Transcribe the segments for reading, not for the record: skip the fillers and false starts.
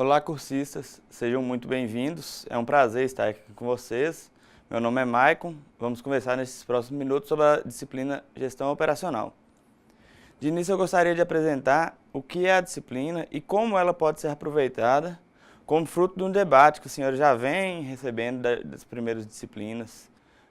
Olá, cursistas, sejam muito bem-vindos. É um prazer estar aqui com vocês. Meu nome é Maicon. Vamos conversar nesses próximos minutos sobre a disciplina Gestão Operacional. De início, eu gostaria de apresentar o que é a disciplina e como ela pode ser aproveitada como fruto de um debate que os senhores já vêm recebendo das primeiras disciplinas.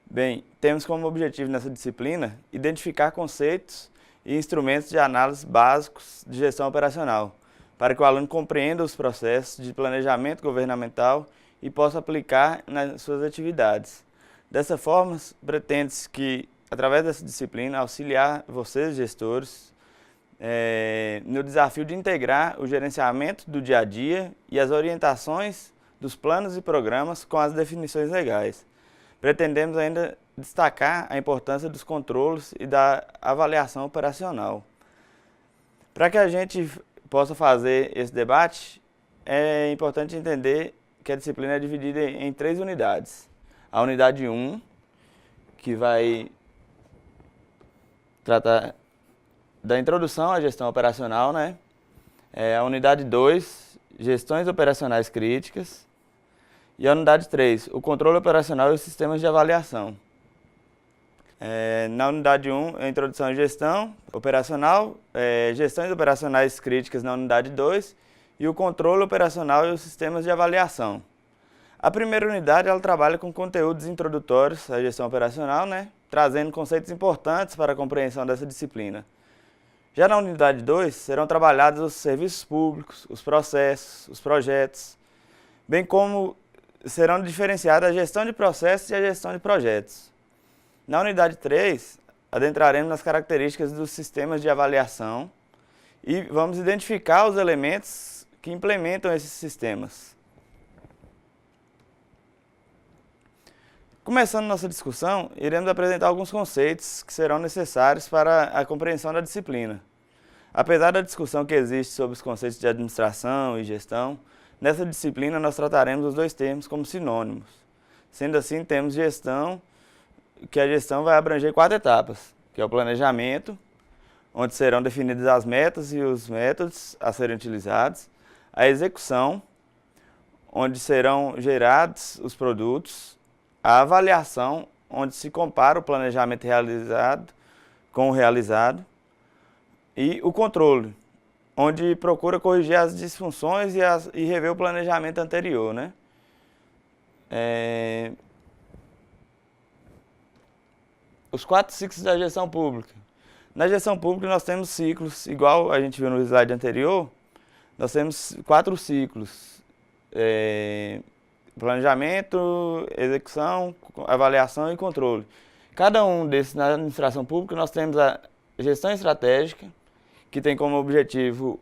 Bem, temos como objetivo nessa disciplina identificar conceitos e instrumentos de análise básicos de gestão operacional, para que o aluno compreenda os processos de planejamento governamental e possa aplicar nas suas atividades. Dessa forma, pretende-se que, através dessa disciplina, auxiliar vocês, gestores, no desafio de integrar o gerenciamento do dia a dia e as orientações dos planos e programas com as definições legais. Pretendemos ainda destacar a importância dos controles e da avaliação operacional. Para que a gente possa fazer esse debate, é importante entender que a disciplina é dividida em 3 unidades. A unidade 1, que vai tratar da introdução à gestão operacional, né? A unidade 2, gestões operacionais críticas. E a unidade 3, o controle operacional e os sistemas de avaliação. Na unidade 1, a introdução à gestão operacional, gestões operacionais críticas na unidade 2 e o controle operacional e os sistemas de avaliação. A primeira unidade ela trabalha com conteúdos introdutórios à gestão operacional, né, trazendo conceitos importantes para a compreensão dessa disciplina. Já na unidade 2, serão trabalhados os serviços públicos, os processos, os projetos, bem como serão diferenciadas a gestão de processos e a gestão de projetos. Na unidade 3, adentraremos nas características dos sistemas de avaliação e vamos identificar os elementos que implementam esses sistemas. Começando nossa discussão, iremos apresentar alguns conceitos que serão necessários para a compreensão da disciplina. Apesar da discussão que existe sobre os conceitos de administração e gestão, nessa disciplina nós trataremos os 2 termos como sinônimos. Sendo assim, temos gestão, que a gestão vai abranger 4 etapas, que é o planejamento, onde serão definidas as metas e os métodos a serem utilizados, a execução, onde serão gerados os produtos, a avaliação, onde se compara o planejamento realizado com o realizado, e o controle, onde procura corrigir as disfunções e rever o planejamento anterior, né? Os 4 ciclos da gestão pública. Na gestão pública nós temos ciclos, igual a gente viu no slide anterior, nós temos 4 ciclos. Planejamento, execução, avaliação e controle. Cada um desses na administração pública nós temos a gestão estratégica, que tem como objetivo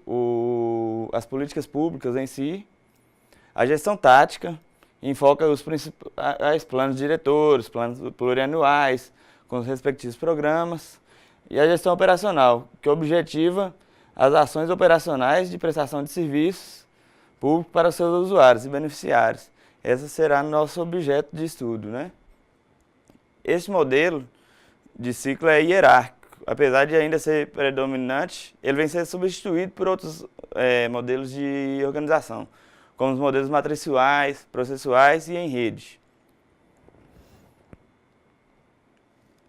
as políticas públicas em si. A gestão tática enfoca os principais planos diretores, planos plurianuais, com os respectivos programas. E a gestão operacional, que objetiva as ações operacionais de prestação de serviços públicos para os seus usuários e beneficiários. Esse será nosso objeto de estudo, né? Este modelo de ciclo é hierárquico. Apesar de ainda ser predominante, ele vem sendo substituído por outros modelos de organização, como os modelos matriciais, processuais e em rede.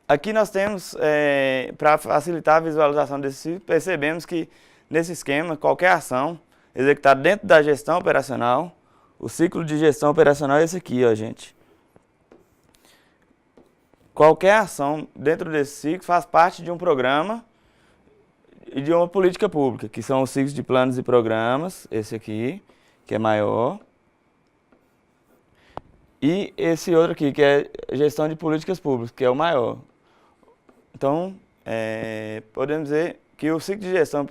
Aqui nós temos, para facilitar a visualização desse ciclo, percebemos que nesse esquema, qualquer ação executada dentro da gestão operacional, o ciclo de gestão operacional é esse aqui, ó, gente. Qualquer ação dentro desse ciclo faz parte de um programa e de uma política pública, que são os ciclos de planos e programas, esse aqui, que é maior, e esse outro aqui, que é gestão de políticas públicas, que é o maior. Então, podemos dizer que o ciclo de gestão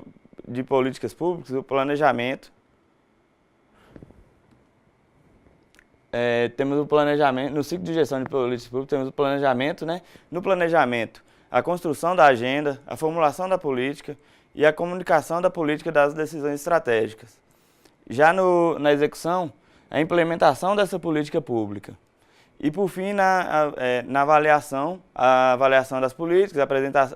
de políticas públicas, o planejamento, temos o planejamento, no ciclo de gestão de políticas públicas temos o planejamento, né? No planejamento, a construção da agenda, a formulação da política e a comunicação da política das decisões estratégicas. Já na execução, a implementação dessa política pública. E por fim, na avaliação, a avaliação das políticas, a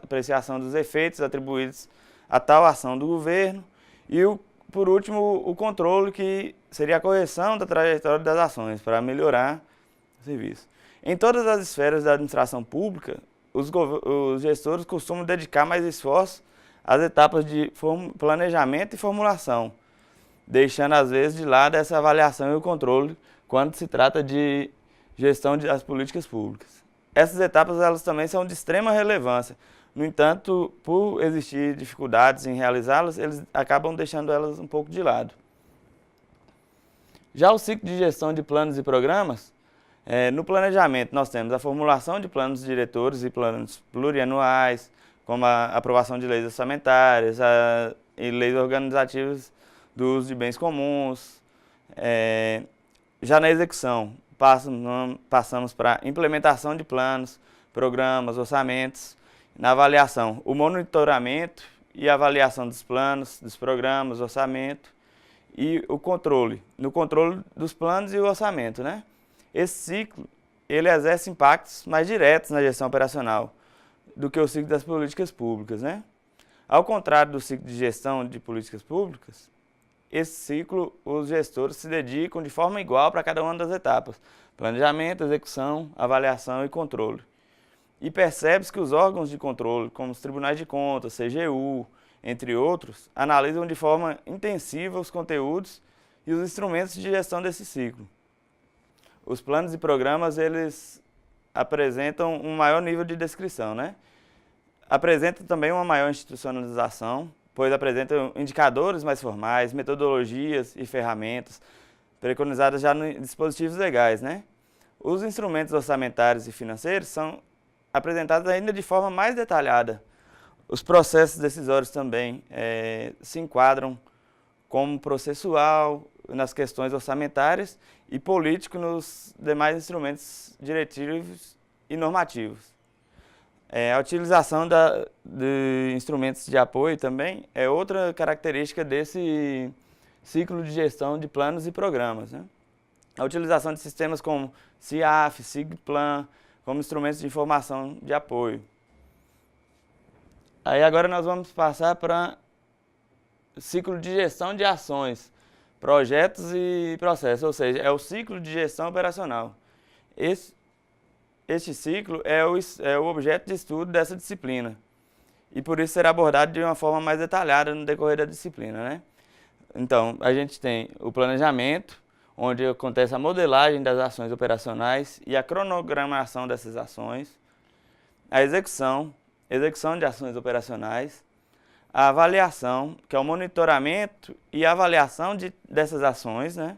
apreciação dos efeitos atribuídos a tal ação do governo e o por último, o controle, que seria a correção da trajetória das ações para melhorar o serviço. Em todas as esferas da administração pública, os gestores costumam dedicar mais esforço às etapas de planejamento e formulação, deixando às vezes de lado essa avaliação e o controle quando se trata de gestão das políticas públicas. Essas etapas elas também são de extrema relevância. No entanto, por existir dificuldades em realizá-las, eles acabam deixando elas um pouco de lado. Já o ciclo de gestão de planos e programas, no planejamento nós temos a formulação de planos diretores e planos plurianuais, como a aprovação de leis orçamentárias e leis organizativas do uso de bens comuns. Já na execução, passamos para a implementação de planos, programas, orçamentos. Na avaliação, o monitoramento e avaliação dos planos, dos programas, orçamento e o controle. No controle dos planos e o orçamento, né? Esse ciclo, ele exerce impactos mais diretos na gestão operacional do que o ciclo das políticas públicas, né? Ao contrário do ciclo de gestão de políticas públicas, esse ciclo, os gestores se dedicam de forma igual para cada uma das etapas: planejamento, execução, avaliação e controle. E percebe-se que os órgãos de controle, como os tribunais de contas, CGU, entre outros, analisam de forma intensiva os conteúdos e os instrumentos de gestão desse ciclo. Os planos e programas, eles apresentam um maior nível de descrição, né? Apresentam também uma maior institucionalização, pois apresentam indicadores mais formais, metodologias e ferramentas preconizadas já nos dispositivos legais, né? Os instrumentos orçamentários e financeiros são apresentados ainda de forma mais detalhada. Os processos decisórios também se enquadram como processual nas questões orçamentárias e político nos demais instrumentos diretivos e normativos. A utilização de instrumentos de apoio também é outra característica desse ciclo de gestão de planos e programas, né? A utilização de sistemas como CIAF, SIGPLAN, como instrumentos de informação de apoio. Aí agora nós vamos passar para o ciclo de gestão de ações, projetos e processos, ou seja, é o ciclo de gestão operacional. Este ciclo é o objeto de estudo dessa disciplina e por isso será abordado de uma forma mais detalhada no decorrer da disciplina, né? Então, a gente tem o planejamento, onde acontece a modelagem das ações operacionais e a cronogramação dessas ações, a execução de ações operacionais, a avaliação, que é o monitoramento e a avaliação dessas ações, né?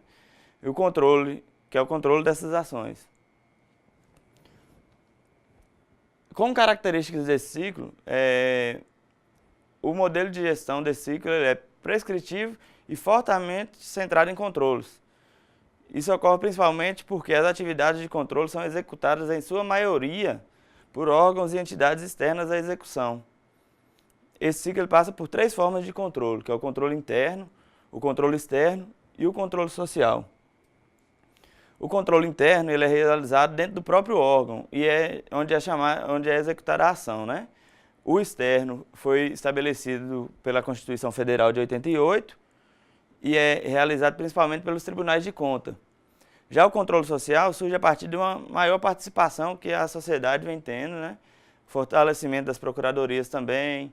E o controle, que é o controle dessas ações. Como características desse ciclo, o modelo de gestão desse ciclo é prescritivo e fortemente centrado em controles. Isso ocorre principalmente porque as atividades de controle são executadas, em sua maioria, por órgãos e entidades externas à execução. Esse ciclo passa por 3 formas de controle, que é o controle interno, o controle externo e o controle social. O controle interno ele é realizado dentro do próprio órgão e é onde é executada a ação, né? O externo foi estabelecido pela Constituição Federal de 88 e é realizado principalmente pelos tribunais de conta. Já o controle social surge a partir de uma maior participação que a sociedade vem tendo, né? Fortalecimento das procuradorias também,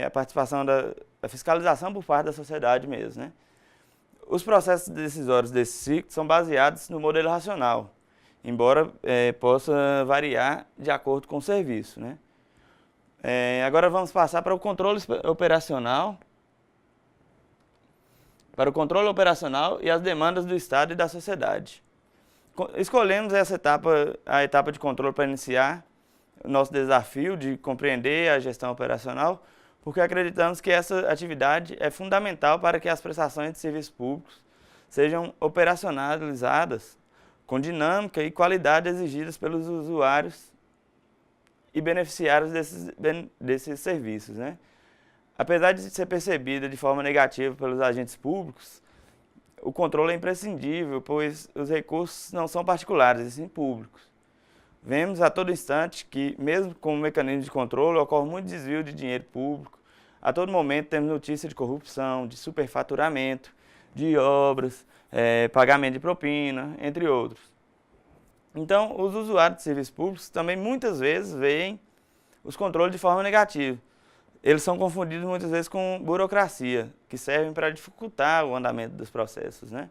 a participação da fiscalização por parte da sociedade mesmo, né? Os processos decisórios desse ciclo são baseados no modelo racional, embora possa variar de acordo com o serviço, né? Agora vamos passar para o controle operacional. Para o controle operacional e as demandas do Estado e da sociedade. Escolhemos essa etapa, a etapa de controle, para iniciar o nosso desafio de compreender a gestão operacional, porque acreditamos que essa atividade é fundamental para que as prestações de serviços públicos sejam operacionalizadas com dinâmica e qualidade exigidas pelos usuários e beneficiários desses serviços, né? Apesar de ser percebida de forma negativa pelos agentes públicos, o controle é imprescindível, pois os recursos não são particulares, e sim públicos. Vemos a todo instante que, mesmo com o mecanismo de controle, ocorre muito desvio de dinheiro público, A todo momento temos notícia de corrupção, de superfaturamento, de obras, pagamento de propina, entre outros. Então, os usuários de serviços públicos também muitas vezes veem os controles de forma negativa. Eles são confundidos muitas vezes com burocracia, que servem para dificultar o andamento dos processos, né?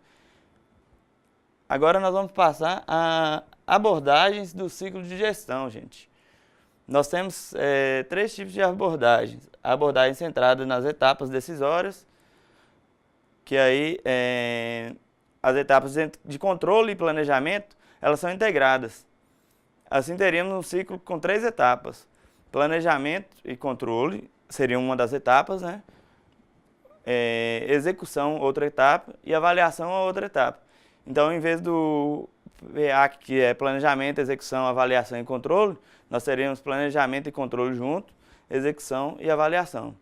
Agora nós vamos passar a abordagens do ciclo de gestão, gente. Nós temos 3 tipos de abordagens. A abordagem centrada nas etapas decisórias, que aí as etapas de controle e planejamento, elas são integradas. Assim teríamos um ciclo com 3 etapas. Planejamento e controle seria uma das etapas, né? Execução, outra etapa, e avaliação, a outra etapa. Então, em vez do PEAC, que é planejamento, execução, avaliação e controle, nós teríamos planejamento e controle junto, execução e avaliação.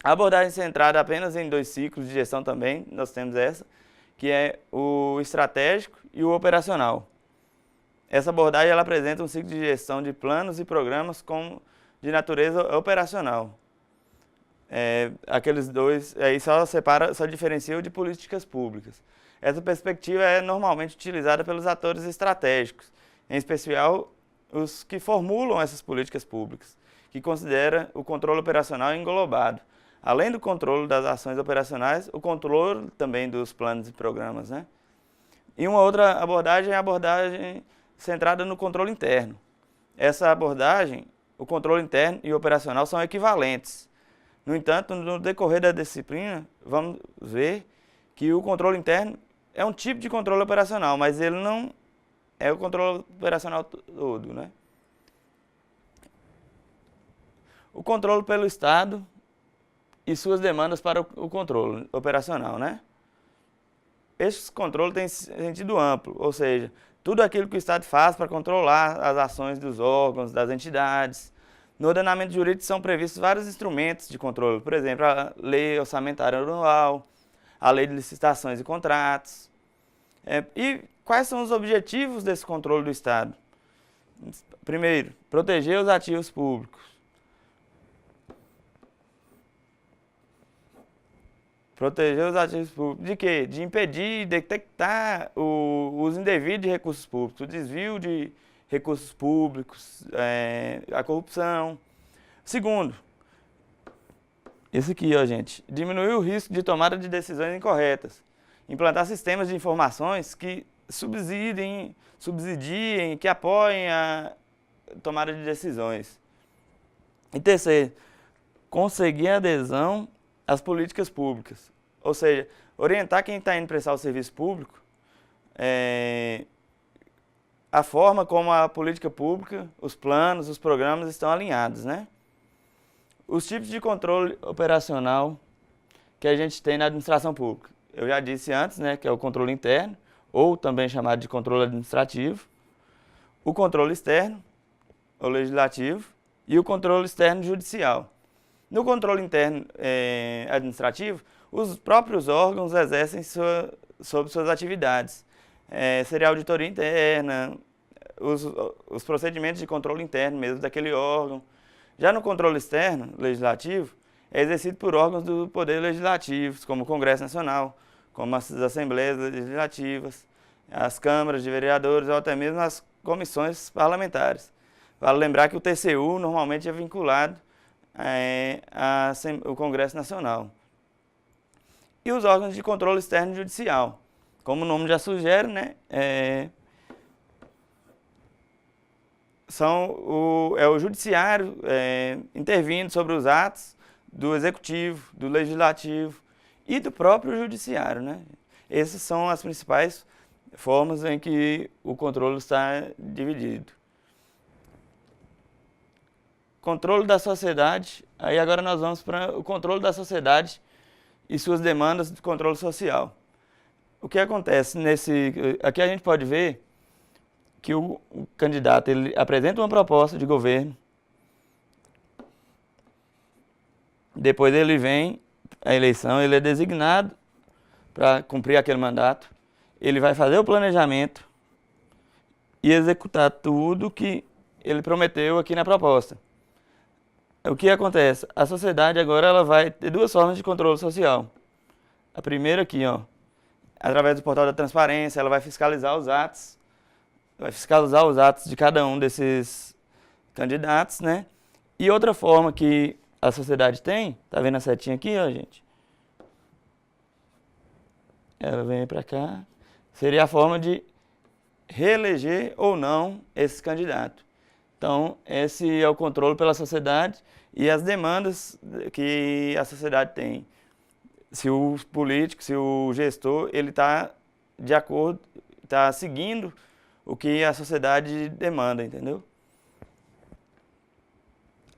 A abordagem centrada apenas em 2 ciclos de gestão também, nós temos essa, que é o estratégico e o operacional. Essa abordagem ela apresenta um ciclo de gestão de planos e programas de natureza operacional. Aqueles 2, aí só diferencia o de políticas públicas. Essa perspectiva é normalmente utilizada pelos atores estratégicos, em especial os que formulam essas políticas públicas, que considera o controle operacional englobado. Além do controle das ações operacionais, o controle também dos planos e programas, né? E uma outra abordagem é a abordagem centrada no controle interno. Essa abordagem, o controle interno e o operacional são equivalentes. No entanto, no decorrer da disciplina, vamos ver que o controle interno é um tipo de controle operacional, mas ele não é o controle operacional todo, né? O controle pelo Estado e suas demandas para o controle operacional, né? Esse controle tem sentido amplo, ou seja, tudo aquilo que o Estado faz para controlar as ações dos órgãos, das entidades. No ordenamento jurídico são previstos vários instrumentos de controle, por exemplo, a Lei Orçamentária Anual, a Lei de Licitações e Contratos. E quais são os objetivos desse controle do Estado? Primeiro, proteger os ativos públicos. Proteger os ativos públicos. De quê? De impedir, detectar o uso indevido de recursos públicos, o desvio de recursos públicos, a corrupção. Segundo, esse aqui, ó, gente, diminuir o risco de tomada de decisões incorretas. Implantar sistemas de informações que subsidiem, que apoiem a tomada de decisões. E terceiro, conseguir adesão às políticas públicas. Ou seja, orientar quem está indo prestar o serviço público a forma como a política pública, os planos, os programas estão alinhados, né? Os tipos de controle operacional que a gente tem na administração pública. Eu já disse antes, né, que é o controle interno, ou também chamado de controle administrativo, o controle externo, o legislativo, e o controle externo judicial. No controle interno administrativo, os próprios órgãos exercem sobre suas atividades. Seria a auditoria interna, os procedimentos de controle interno mesmo daquele órgão. Já no controle externo, legislativo, é exercido por órgãos do Poder Legislativo, como o Congresso Nacional, como as Assembleias Legislativas, as câmaras de vereadores ou até mesmo as comissões parlamentares. Vale lembrar que o TCU normalmente é vinculado ao Congresso Nacional. E os órgãos de controle externo judicial. Como o nome já sugere, né, é o judiciário intervindo sobre os atos do executivo, do legislativo e do próprio judiciário, né? Essas são as principais formas em que o controle está dividido. Controle da sociedade, aí agora nós vamos para o controle da sociedade e suas demandas de controle social. O que acontece aqui a gente pode ver que o candidato ele apresenta uma proposta de governo, depois ele vem à eleição, ele é designado para cumprir aquele mandato, ele vai fazer o planejamento e executar tudo que ele prometeu aqui na proposta. O que acontece? A sociedade agora ela vai ter duas formas de controle social. A primeira aqui, ó, através do portal da transparência, ela vai fiscalizar os atos de cada um desses candidatos, né? E outra forma que a sociedade tem, tá vendo a setinha aqui, ó, gente? Ela vem para cá, seria a forma de reeleger ou não esse candidato. Então, esse é o controle pela sociedade e as demandas que a sociedade tem. Se o político, se o gestor, ele está de acordo, está seguindo o que a sociedade demanda, entendeu?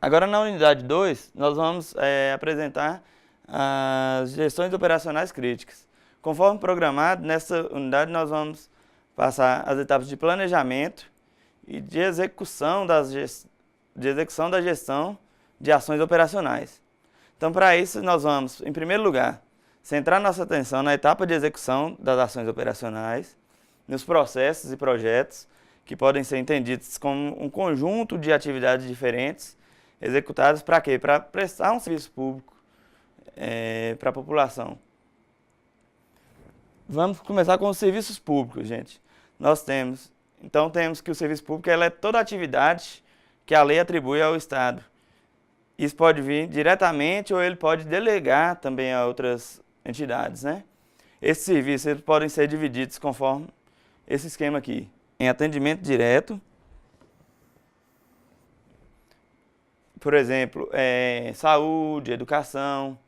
Agora, na unidade 2, nós vamos apresentar as gestões operacionais críticas. Conforme programado, nessa unidade nós vamos passar as etapas de planejamento e de execução da gestão de ações operacionais. Então, para isso, nós vamos, em primeiro lugar, centrar nossa atenção na etapa de execução das ações operacionais, nos processos e projetos, que podem ser entendidos como um conjunto de atividades diferentes, executadas para quê? Para prestar um serviço público para a população. Vamos começar com os serviços públicos, gente. Temos que o serviço público é toda atividade que a lei atribui ao Estado. Isso pode vir diretamente ou ele pode delegar também a outras entidades, né? Esses serviços eles podem ser divididos conforme esse esquema aqui. Em atendimento direto, por exemplo, saúde, educação.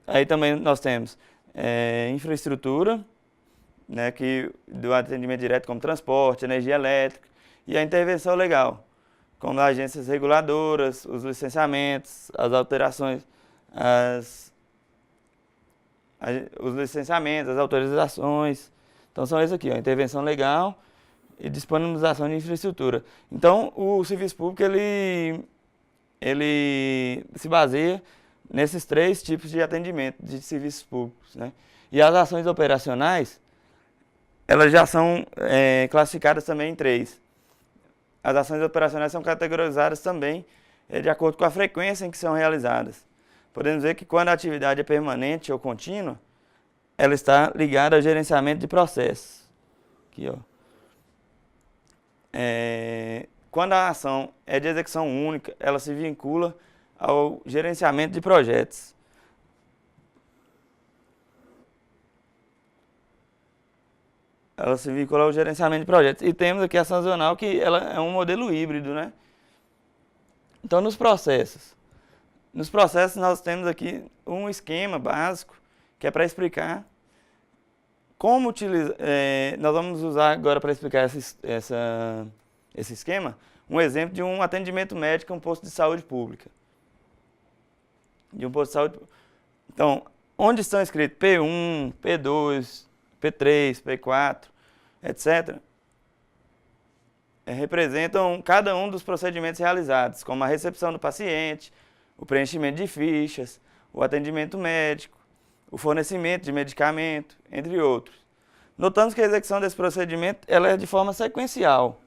Aí também nós temos infraestrutura, né, do atendimento direto como transporte, energia elétrica, e a intervenção legal, como as agências reguladoras, os licenciamentos, as alterações, os licenciamentos, as autorizações. Então são esses aqui, ó, intervenção legal e disponibilização de infraestrutura. Então o serviço público ele se baseia nesses três tipos de atendimento de serviços públicos, né? E as ações operacionais, elas já são classificadas também em três. As ações operacionais são categorizadas também de acordo com a frequência em que são realizadas. Podemos dizer que quando a atividade é permanente ou contínua, ela está ligada ao gerenciamento de processos. Aqui, ó. Quando a ação é de execução única, ela se vincula ao gerenciamento de projetos. Ela se vincula ao gerenciamento de projetos. E temos aqui a sazonal, que ela é um modelo híbrido, né? Então, nos processos nós temos aqui um esquema básico, que é para explicar como utilizar. Nós vamos usar agora para explicar esse esquema, um exemplo de um atendimento médico em um posto de saúde pública. Então, onde estão escritos P1, P2, P3, P4, etc., representam cada um dos procedimentos realizados, como a recepção do paciente, o preenchimento de fichas, o atendimento médico, o fornecimento de medicamento, entre outros. Notamos que a execução desse procedimento ela é de forma sequencial,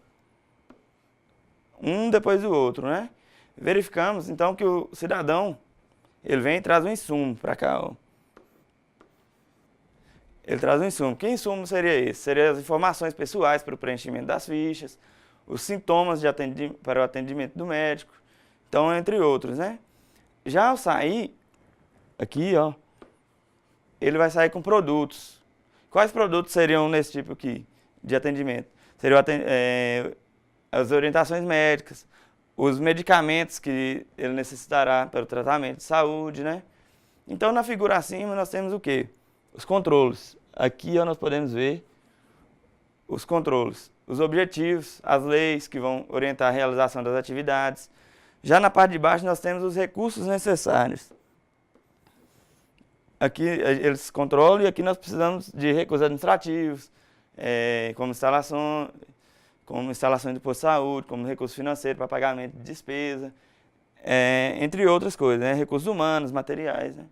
um depois do outro, né? Verificamos, então, que o cidadão ele vem e traz um insumo para cá, ó. Ele traz um insumo. Que insumo seria esse? Seriam as informações pessoais para o preenchimento das fichas, os sintomas para o atendimento do médico, então, entre outros, né? Já ao sair, aqui, ó, ele vai sair com produtos. Quais produtos seriam nesse tipo aqui de atendimento? Seriam as orientações médicas, os medicamentos que ele necessitará para o tratamento de saúde, né? Então, na figura acima, nós temos o quê? Os controles. Aqui, ó, nós podemos ver os controles, os objetivos, as leis que vão orientar a realização das atividades. Já na parte de baixo, nós temos os recursos necessários. Aqui, eles controlam e aqui nós precisamos de recursos administrativos, como instalação de posto de saúde, como recurso financeiro para pagamento de despesa, entre outras coisas, né? Recursos humanos, materiais, né?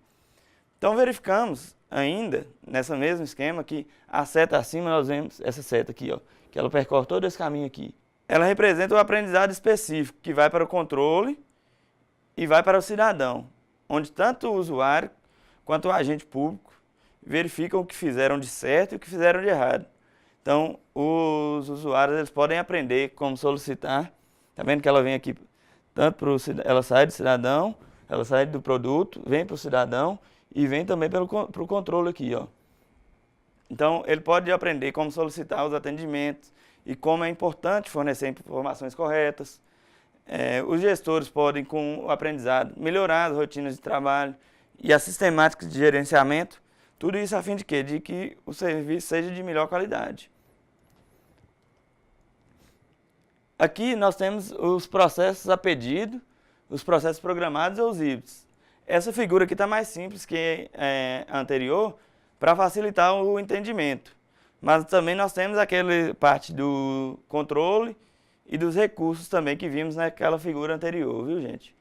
Então, verificamos ainda, nesse mesmo esquema, que a seta acima, nós vemos essa seta aqui, ó, que ela percorre todo esse caminho aqui. Ela representa o aprendizado específico, que vai para o controle e vai para o cidadão, onde tanto o usuário quanto o agente público verificam o que fizeram de certo e o que fizeram de errado. Então, os usuários eles podem aprender como solicitar. Tá vendo que ela vem aqui, ela sai do cidadão, ela sai do produto, vem para o cidadão e vem também para o controle aqui, ó. Então, ele pode aprender como solicitar os atendimentos e como é importante fornecer informações corretas. Os gestores podem, com o aprendizado, melhorar as rotinas de trabalho e as sistemáticas de gerenciamento. Tudo isso a fim de quê? De que o serviço seja de melhor qualidade. Aqui nós temos os processos a pedido, os processos programados e os híbridos. Essa figura aqui está mais simples que a anterior para facilitar o entendimento. Mas também nós temos aquela parte do controle e dos recursos também que vimos naquela figura anterior, viu, gente?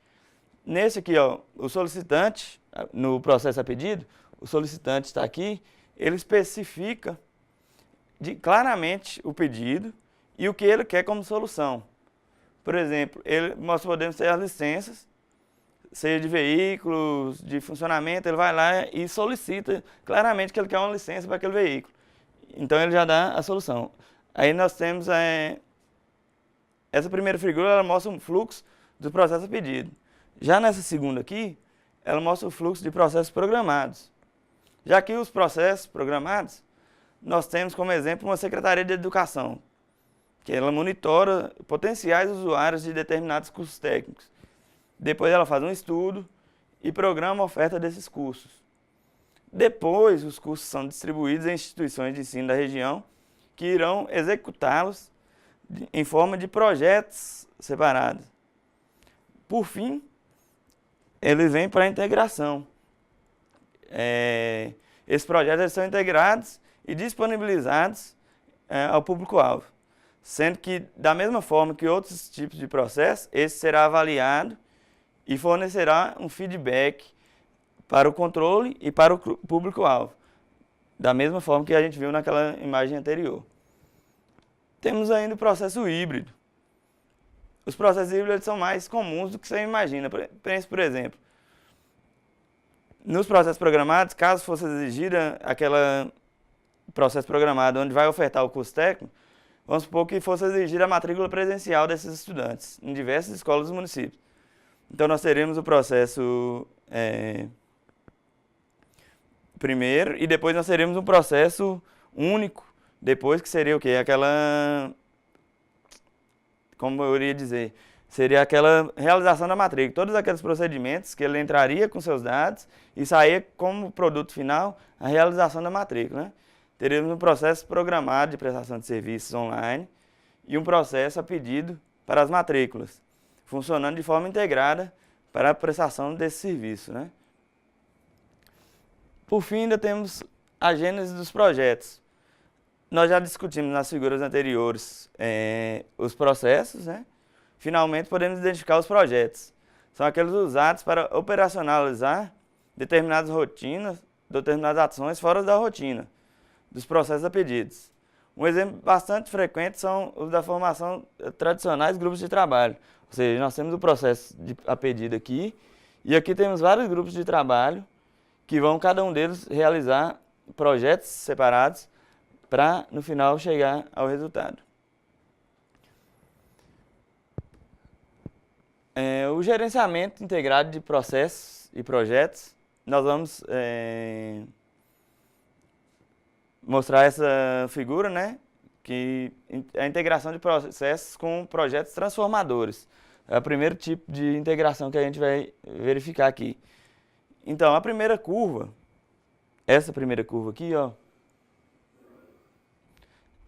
Nesse aqui, ó, o solicitante, no processo a pedido, o solicitante está aqui, ele especifica claramente o pedido e o que ele quer como solução. Por exemplo, nós podemos ter as licenças, seja de veículos, de funcionamento, ele vai lá e solicita claramente que ele quer uma licença para aquele veículo. Então ele já dá a solução. Aí nós temos essa primeira figura, ela mostra um fluxo do processo a pedido. Já nessa segunda aqui, ela mostra o fluxo de processos programados. Já que os processos programados, nós temos como exemplo uma Secretaria de Educação, que ela monitora potenciais usuários de determinados cursos técnicos. Depois ela faz um estudo e programa a oferta desses cursos. Depois, os cursos são distribuídos em instituições de ensino da região, que irão executá-los em forma de projetos separados. Por fim, ele vem para a integração. Esses projetos eles são integrados e disponibilizados ao público-alvo, sendo que, da mesma forma que outros tipos de processo, esse será avaliado e fornecerá um feedback para o controle e para o público-alvo, da mesma forma que a gente viu naquela imagem anterior. Temos ainda o processo híbrido. Os processos híbridos são mais comuns do que você imagina. Pense, por exemplo, nos processos programados, caso fosse exigida aquele processo programado onde vai ofertar o curso técnico, vamos supor que fosse exigida a matrícula presencial desses estudantes em diversas escolas do município. Então nós teremos o processo primeiro e depois nós teremos um processo único, depois que seria o quê? Como eu iria dizer, seria aquela realização da matrícula, todos aqueles procedimentos que ele entraria com seus dados e saía como produto final a realização da matrícula, né? Teremos um processo programado de prestação de serviços online e um processo a pedido para as matrículas, funcionando de forma integrada para a prestação desse serviço, né? Por fim, ainda temos a gênese dos projetos. Nós já discutimos nas figuras anteriores os processos, né? Finalmente, podemos identificar os projetos. São aqueles usados para operacionalizar determinadas rotinas, determinadas ações fora da rotina dos processos a pedidos. Um exemplo bastante frequente são os da formação tradicionais grupos de trabalho. Ou seja, nós temos o processo a pedido aqui, e aqui temos vários grupos de trabalho que vão, cada um deles, realizar projetos separados para, no final, chegar ao resultado. O gerenciamento integrado de processos e projetos, nós vamos mostrar essa figura, né? Que é a integração de processos com projetos transformadores. É o primeiro tipo de integração que a gente vai verificar aqui. Então, a primeira curva, essa primeira curva aqui, ó,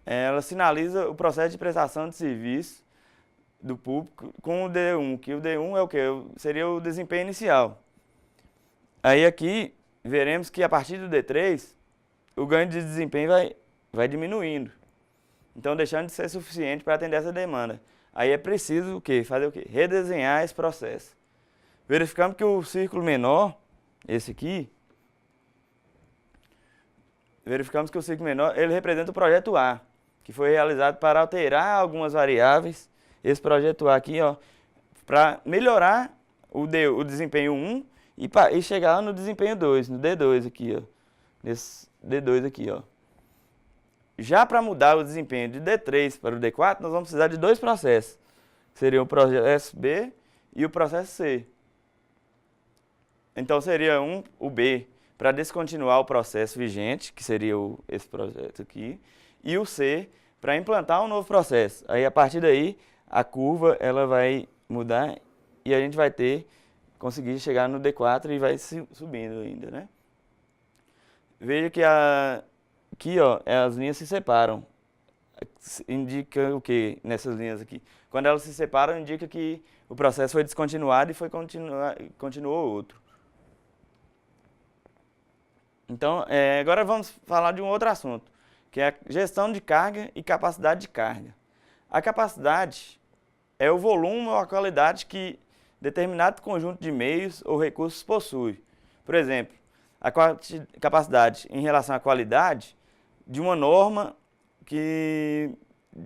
ela sinaliza o processo de prestação de serviço do público com o D1, que o D1 é o quê? Seria o desempenho inicial. Aí aqui, veremos que a partir do D3, o ganho de desempenho vai diminuindo. Então, deixando de ser suficiente para atender essa demanda. Aí é preciso o quê? Fazer o quê? Redesenhar esse processo. Verificamos que o círculo menor, esse aqui, ele representa o projeto A, que foi realizado para alterar algumas variáveis. Esse projeto A aqui, ó, para melhorar o desempenho 1 e chegar no desempenho 2, no D2 aqui, ó. Nesse D2 aqui, ó. Já para mudar o desempenho de D3 para o D4, nós vamos precisar de dois processos. Seria o processo B e o processo C. Então seria o B para descontinuar o processo vigente, que seria esse processo aqui, e o C para implantar um novo processo. Aí a partir daí a curva ela vai mudar e a gente vai conseguir chegar no D4 e vai subindo ainda, né? Veja que aqui, ó, as linhas se separam. Indica o que nessas linhas aqui? Quando elas se separam, indica que o processo foi descontinuado e continuou outro. Então, agora vamos falar de um outro assunto, que é a gestão de carga e capacidade de carga. A capacidade é o volume ou a qualidade que determinado conjunto de meios ou recursos possui. Por exemplo, a capacidade em relação à qualidade de uma norma de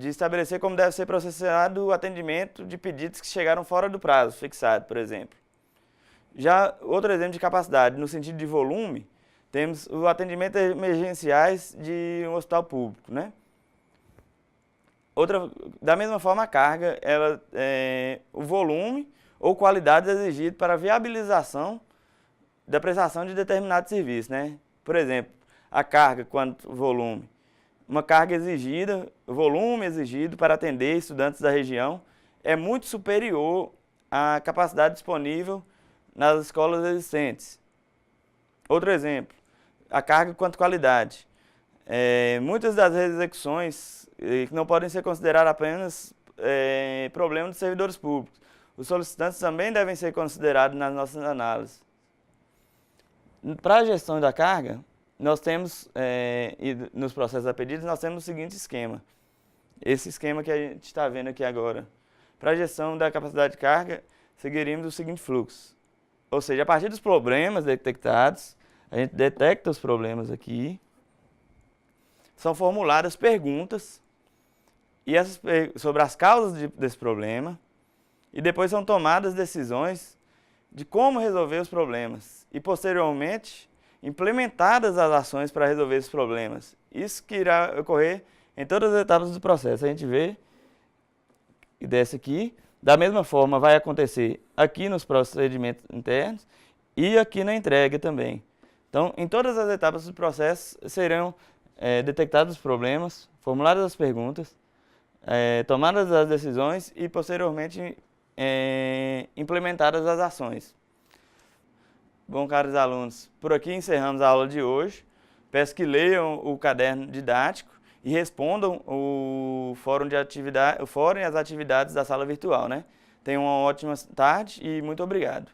estabelecer como deve ser processado o atendimento de pedidos que chegaram fora do prazo fixado, por exemplo. Já outro exemplo de capacidade, no sentido de volume, temos o atendimento emergenciais de um hospital público, né? Da mesma forma, a carga, o volume ou qualidade exigido para a viabilização da prestação de determinado serviço, né? Por exemplo, a carga quanto volume. Uma carga exigida, o volume exigido para atender estudantes da região é muito superior à capacidade disponível nas escolas existentes. Outro exemplo, a carga quanto qualidade. Muitas das execuções que não podem ser consideradas apenas problema dos servidores públicos. Os solicitantes também devem ser considerados nas nossas análises. Para a gestão da carga, nós temos, e nos processos a pedidos, nós temos o seguinte esquema. Esse esquema que a gente está vendo aqui agora. Para a gestão da capacidade de carga, seguiríamos o seguinte fluxo. Ou seja, a partir dos problemas detectados, a gente detecta os problemas aqui, são formuladas perguntas sobre as causas desse problema, e depois são tomadas decisões de como resolver os problemas, e posteriormente implementadas as ações para resolver esses problemas. Isso que irá ocorrer em todas as etapas do processo. A gente vê e desce aqui. Da mesma forma vai acontecer aqui nos procedimentos internos e aqui na entrega também. Então, em todas as etapas do processo serão detectados os problemas, formuladas as perguntas, tomadas as decisões e posteriormente implementadas as ações. Bom, caros alunos, por aqui encerramos a aula de hoje. Peço que leiam o caderno didático e respondam o fórum e as atividades da sala virtual, né? Tenham uma ótima tarde e muito obrigado.